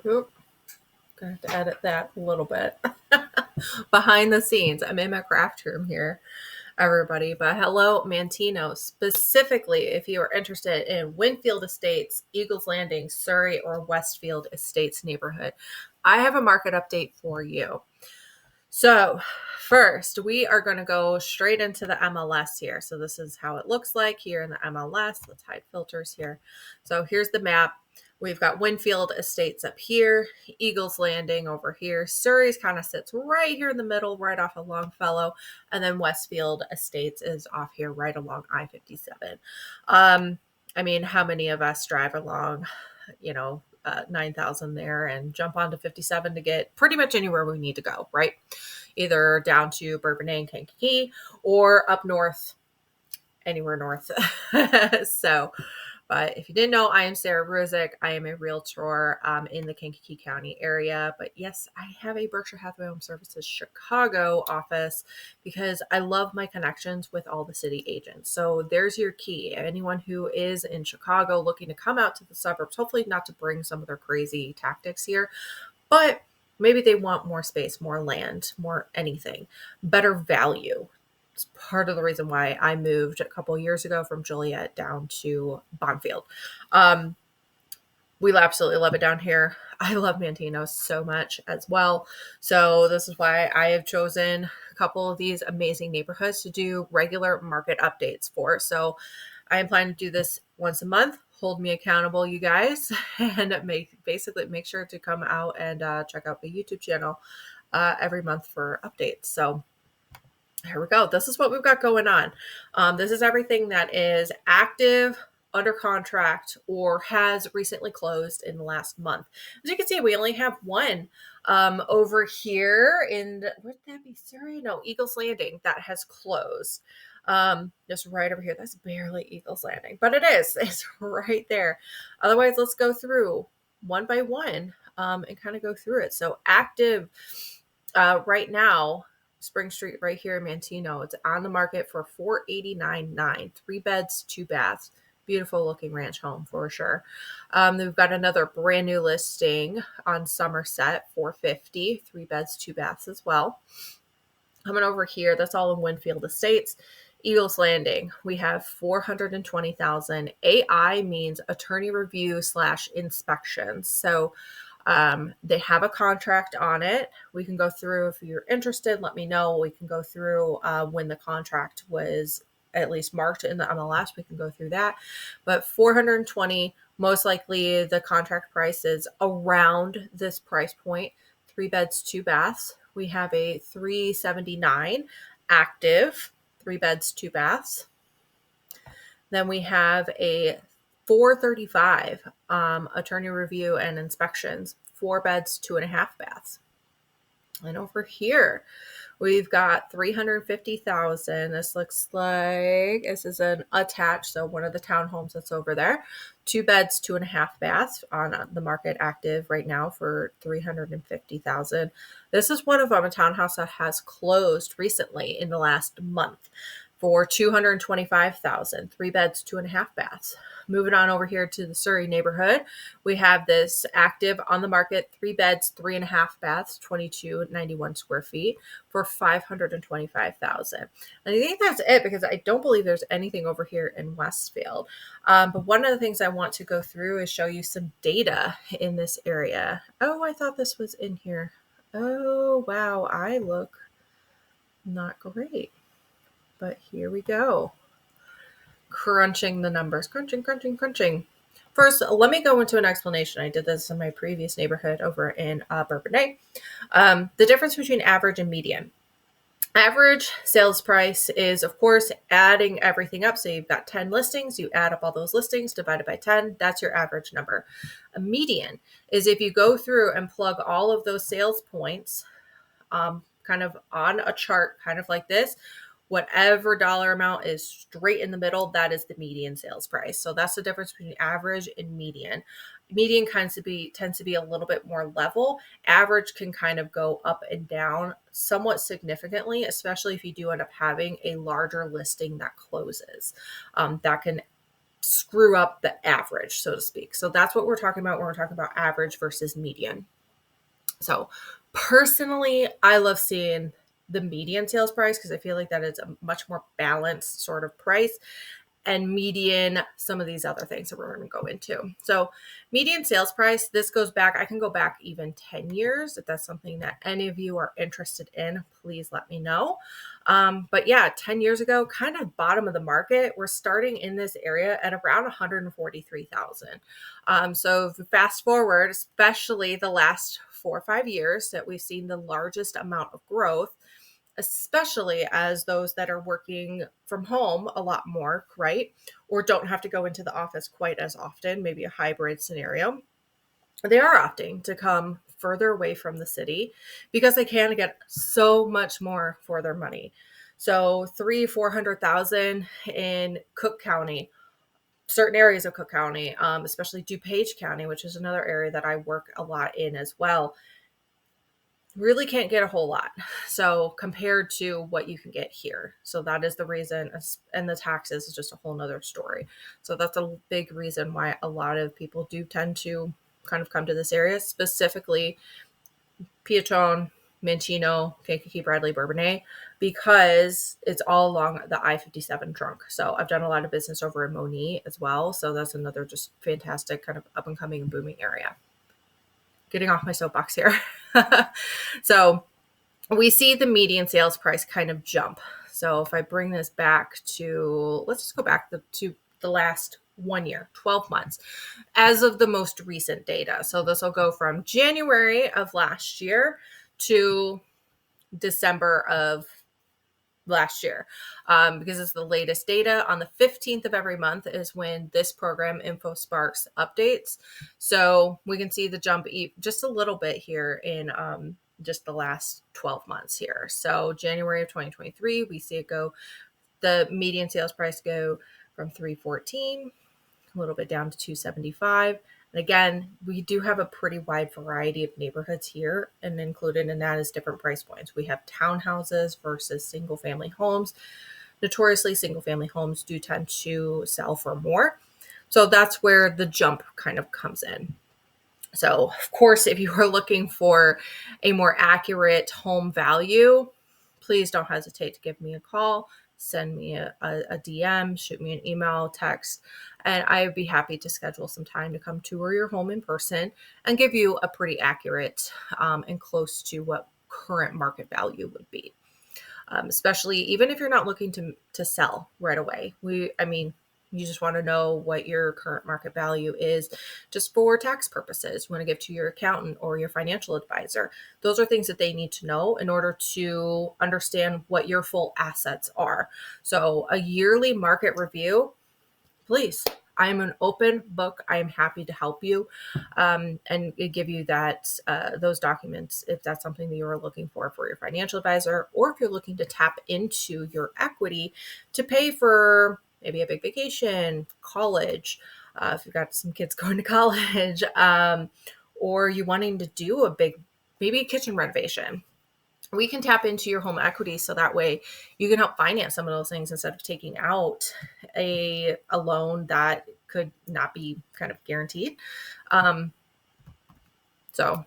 Oop, gonna have to edit that a little bit. Behind the scenes, I'm in my craft room here, everybody. But hello, Manteno. Specifically, if you are interested in Windfield Estates, Eagles Landing, Surrey, or Westfield Estates neighborhood, I have a market update for you. So first, we are going to go straight into the MLS here. So this is how it looks like here in the MLS. Let's hide filters here. So here's the map. We've got Windfield Estates up here, Eagles Landing over here. Surrey's kind of sits right here in the middle, right off of Longfellow. And then Westfield Estates is off here right along I-57. I mean, how many of us drive along, 9,000 there and jump onto 57 to get pretty much anywhere we need to go, right? Either down to Bourbonnais and Kankakee or up north, anywhere north. So, but if you didn't know, I am Sarah Ruzick. I am a realtor in the Kankakee County area. But yes, I have a Berkshire Hathaway Home Services Chicago office because I love my connections with all the city agents. So there's your key. Anyone who is in Chicago looking to come out to the suburbs, hopefully not to bring some of their crazy tactics here, but maybe they want more space, more land, more anything, better value. It's part of the reason why I moved a couple years ago from Joliet down to Bonfield. We absolutely love it down here. I love Manteno so much as well. So this is why I have chosen a couple of these amazing neighborhoods to do regular market updates for. So I am planning to do this once a month. Hold me accountable, you guys, and make sure to come out and check out the YouTube channel every month for updates. So here we go. This is what we've got going on. This is everything that is active, under contract, or has recently closed in the last month. As you can see, we only have one over here in, would that be Surrey? No, Eagles Landing, that has closed. Just right over here. That's barely Eagles Landing, but it is. It's right there. Otherwise, let's go through one by one and kind of go through it. So active right now, Spring Street right here in Manteno. It's on the market for $489,900, 3 beds, 2 baths. Beautiful looking ranch home for sure. We've got another brand new listing on Somerset, $450, 3 beds, 2 baths as well. Coming over here, that's all in Windfield Estates. Eagles Landing, we have $420,000. AI means attorney review / inspection. So they have a contract on it. We can go through, if you're interested, let me know. We can go through when the contract was at least marked in the MLS. We can go through that. But 420, most likely the contract price is around this price point. 3 beds, 2 baths. We have a 379 active, 3 beds, 2 baths. Then we have a 435 attorney review and inspections, 4 beds, 2.5 baths. And over here, we've got 350,000. This looks like this is an attached, so one of the townhomes that's over there. 2 beds, 2.5 baths on the market active right now for 350,000. This is one of them, a townhouse that has closed recently in the last month for 225,000, 3 beds, 2.5 baths. Moving on over here to the Surrey neighborhood, we have this active on the market, 3 beds, 3.5 baths, 2291 square feet for 525,000. And I think that's it because I don't believe there's anything over here in Westfield. But one of the things I want to go through is show you some data in this area. Oh, I thought this was in here. Oh, wow, I look not great. But here we go. Crunching the numbers. Crunching. First, let me go into an explanation. I did this in my previous neighborhood over in Bourbonnais. The difference between average and median. Average sales price is, of course, adding everything up. So you've got 10 listings. You add up all those listings divided by 10. That's your average number. A median is if you go through and plug all of those sales points kind of on a chart, kind of like this. Whatever dollar amount is straight in the middle, that is the median sales price. So that's the difference between average and median. Median tends to be a little bit more level. Average can kind of go up and down somewhat significantly, especially if you do end up having a larger listing that closes. That can screw up the average, so to speak. So that's what we're talking about when we're talking about average versus median. So personally, I love seeing the median sales price because I feel like that is a much more balanced sort of price, and median some of these other things that we're going to go into. So median sales price, this goes back, I can go back even 10 years. If that's something that any of you are interested in, please let me know. But yeah, 10 years ago, kind of bottom of the market, we're starting in this area at around 143,000. So if we fast forward, especially the last 4 or 5 years that we've seen the largest amount of growth, especially as those that are working from home a lot more, right? Or don't have to go into the office quite as often, maybe a hybrid scenario. They are opting to come further away from the city because they can get so much more for their money. So 400,000 in Cook County, certain areas of Cook County, especially DuPage County, which is another area that I work a lot in as well, really can't get a whole lot. So compared to what you can get here. So that is the reason, and the taxes is just a whole nother story. So that's a big reason why a lot of people do tend to kind of come to this area, specifically Piatone, Manteno, Kankakee, Bradley, Bourbonnais, because it's all along the I-57 trunk. So I've done a lot of business over in Moni as well. So that's another just fantastic kind of up and coming and booming area. Getting off my soapbox here. So we see the median sales price kind of jump. So if I bring this back to, let's just go back to the last 1 year, 12 months, as of the most recent data. So this will go from January of last year to December of last year, because it's the latest data. On the 15th of every month is when this program InfoSparks updates. So we can see the jump just a little bit here in just the last 12 months here. So January of 2023, we see it go, the median sales price go from 314, a little bit down to 275. And again, we do have a pretty wide variety of neighborhoods here, and included in that is different price points. We have townhouses versus single family homes. Notoriously, single family homes do tend to sell for more. So that's where the jump kind of comes in. So of course, if you are looking for a more accurate home value, please don't hesitate to give me a call, send me a DM, shoot me an email, text, and I would be happy to schedule some time to come tour your home in person and give you a pretty accurate and close to what current market value would be. Especially even if you're not looking to sell right away. You just want to know what your current market value is just for tax purposes. You want to give to your accountant or your financial advisor. Those are things that they need to know in order to understand what your full assets are. So a yearly market review, please. I am an open book. I am happy to help you and give you those documents if that's something that you are looking for your financial advisor, or if you're looking to tap into your equity to pay for maybe a big vacation, college, if you've got some kids going to college, or you wanting to do maybe a kitchen renovation. We can tap into your home equity so that way you can help finance some of those things instead of taking out a loan that could not be kind of guaranteed. So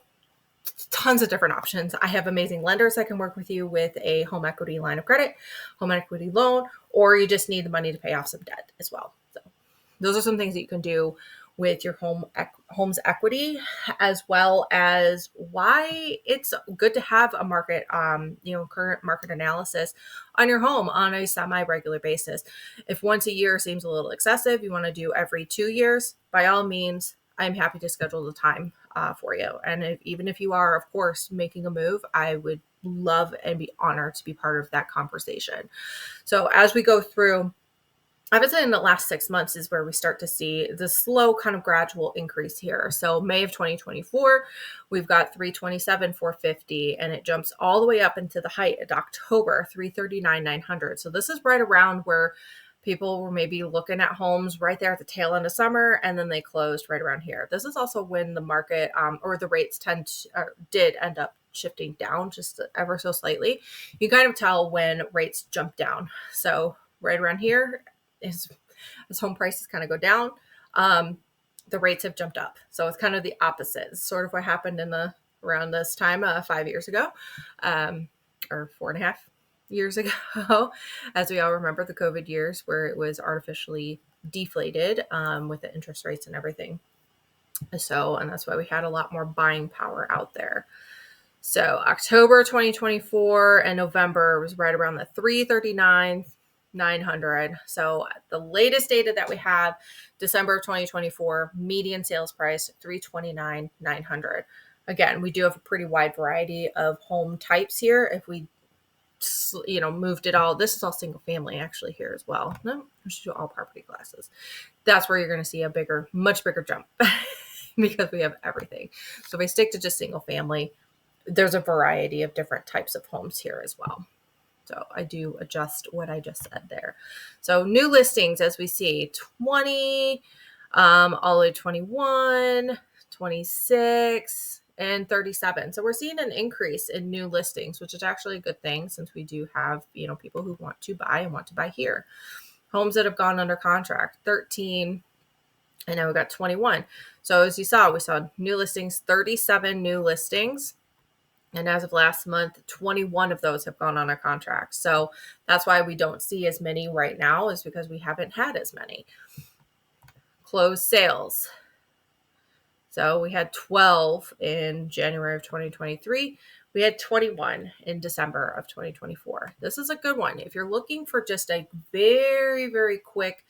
tons of different options. I have amazing lenders that can work with you with a home equity line of credit, home equity loan, or you just need the money to pay off some debt as well. So those are some things that you can do with your home's equity, as well as why it's good to have a market, current market analysis on your home on a semi-regular basis. If once a year seems a little excessive, you want to do every 2 years, by all means, I'm happy to schedule the time for you. And even if you are, of course, making a move, I would love and be honored to be part of that conversation. So as we go through, I would say in the last 6 months is where we start to see the slow kind of gradual increase here. So May of 2024, we've got 327, 450, and it jumps all the way up into the height at October, 339, 900. So this is right around where people were maybe looking at homes right there at the tail end of summer, and then they closed right around here. This is also when the market or the rates did end up shifting down just ever so slightly. You kind of tell when rates jump down. So right around here is as home prices kind of go down, the rates have jumped up. So it's kind of the opposite. It's sort of what happened around this time 5 years ago, or 4.5 years ago, as we all remember the COVID years where it was artificially deflated with the interest rates and everything. So, and that's why we had a lot more buying power out there. So October 2024 and November was right around the 339, 900. So the latest data that we have, December of 2024, median sales price 329, 900. Again, we do have a pretty wide variety of home types here. If we, moved it all, this is all single family actually here as well. No, we should do all property classes. That's where you're going to see a much bigger jump because we have everything. So if I stick to just single family, there's a variety of different types of homes here as well. So I do adjust what I just said there. So new listings, as we see, 20, all the way 21, 26, and 37. So we're seeing an increase in new listings, which is actually a good thing since we do have, people who want to buy and want to buy here. Homes that have gone under contract, 13, and now we got 21. So as you saw, we saw new listings, 37 new listings. And as of last month, 21 of those have gone on a contract. So that's why we don't see as many right now, is because we haven't had as many. Closed sales. So we had 12 in January of 2023. We had 21 in December of 2024. This is a good one. If you're looking for just a very, very quick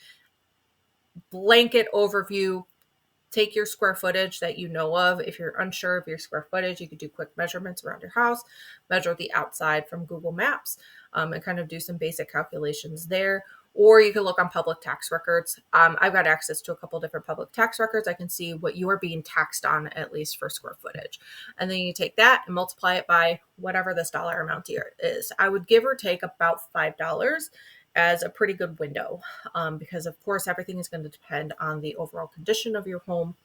blanket overview, take your square footage that you know of. If you're unsure of your square footage, you could do quick measurements around your house, measure the outside from Google Maps, and kind of do some basic calculations there. Or you can look on public tax records. I've got access to a couple different public tax records. I can see what you are being taxed on, at least for square footage. And then you take that and multiply it by whatever this dollar amount here is. I would give or take about $5 as a pretty good window, because of course everything is going to depend on the overall condition of your home.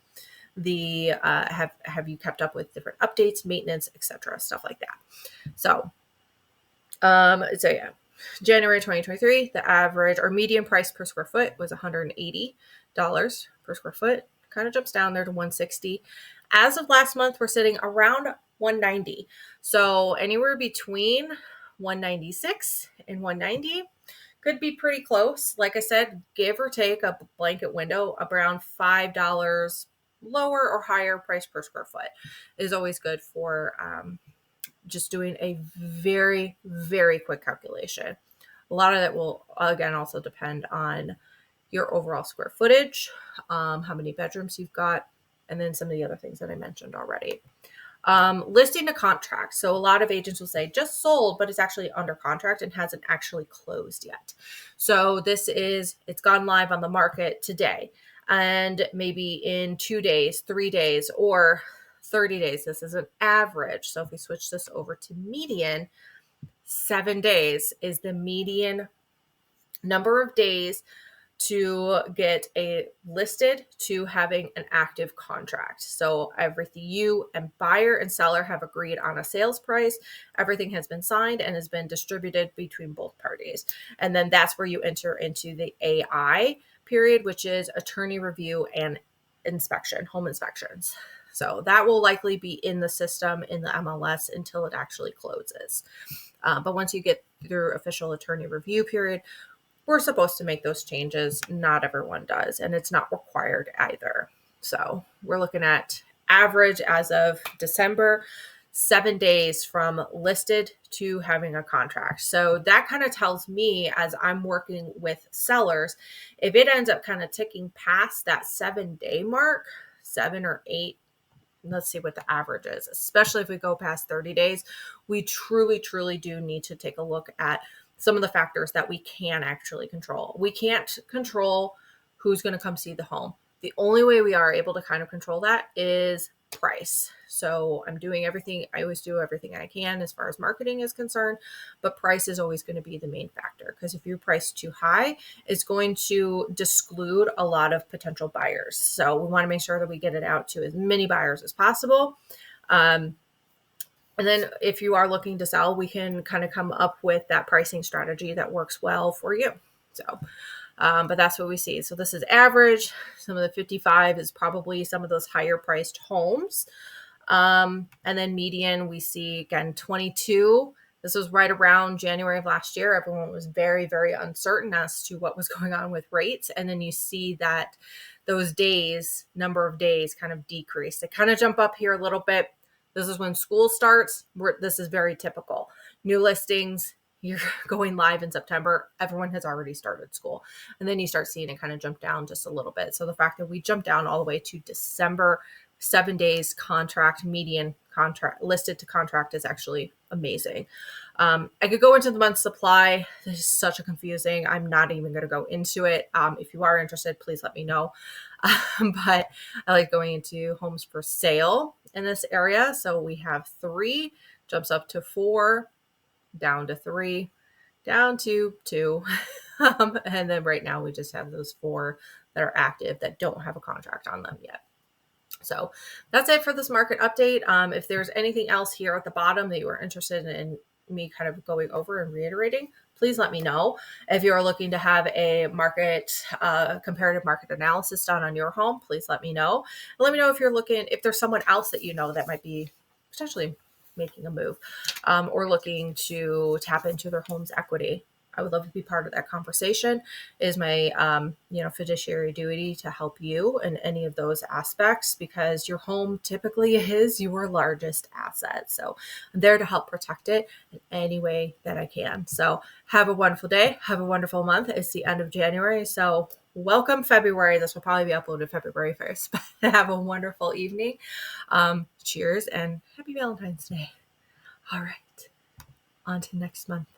The have you kept up with different updates, maintenance, etc., stuff like that. So yeah, January 2023, the average or median price per square foot was $180 per square foot. Kind of jumps down there to $160. As of last month, we're sitting around $190. So anywhere between $196 and $190. Could be pretty close. Like I said, give or take a blanket window, around $5 lower or higher price per square foot is always good for just doing a very, very quick calculation. A lot of that will, again, also depend on your overall square footage, how many bedrooms you've got, and then some of the other things that I mentioned already. Listing to contract. So a lot of agents will say just sold, but it's actually under contract and hasn't actually closed yet. So it's gone live on the market today, and maybe in 2 days, 3 days, or 30 days. This is an average. So if we switch this over to median, 7 days is the median number of days to get a listed to having an active contract. So everything you and buyer and seller have agreed on a sales price, everything has been signed and has been distributed between both parties. And then that's where you enter into the AI period, which is attorney review and inspection, home inspections. So that will likely be in the system in the MLS until it actually closes. But once you get through official attorney review period, we're supposed to make those changes. Not everyone does, and it's not required either. So we're looking at average as of December, 7 days from listed to having a contract. So that kind of tells me, as I'm working with sellers, if it ends up kind of ticking past that 7-day mark, 7 or 8, let's see what the average is, especially if we go past 30 days, we truly, truly do need to take a look at some of the factors that we can actually control. We can't control who's going to come see the home. The only way we are able to kind of control that is price. So I always do everything I can as far as marketing is concerned, but price is always going to be the main factor, because if you price too high, it's going to disclude a lot of potential buyers. So we want to make sure that we get it out to as many buyers as possible. And then if you are looking to sell, we can kind of come up with that pricing strategy that works well for you. So But that's what we see. So this is average. Some of the 55 is probably some of those higher priced homes. And then median, we see again 22. This was right around January of last year. Everyone was very, very uncertain as to what was going on with rates. And then you see that those days, number of days kind of decrease. They kind of jump up here a little bit. This is when school starts. This is very typical. New listings, you're going live in September. Everyone has already started school. And then you start seeing it kind of jump down just a little bit. So the fact that we jumped down all the way to December, 7 days contract, median contract, listed to contract is actually amazing. I could go into the month supply. This is such a confusing. I'm not even going to go into it. If you are interested, please let me know. But I like going into homes for sale in this area. So we have 3, jumps up to 4, down to 3, down to 2. And then right now we just have those 4 that are active that don't have a contract on them yet. So that's it for this market update. If there's anything else here at the bottom that you are interested in me kind of going over and reiterating, please let me know. If you're looking to have a market, comparative market analysis done on your home, please let me know. And let me know if there's someone else that you know that might be potentially making a move, or looking to tap into their home's equity. I would love to be part of that conversation. It is my, fiduciary duty to help you in any of those aspects, because your home typically is your largest asset. So I'm there to help protect it in any way that I can. So have a wonderful day. Have a wonderful month. It's the end of January. So welcome February. This will probably be uploaded February 1st, but have a wonderful evening. Cheers and happy Valentine's Day. All right. On to next month.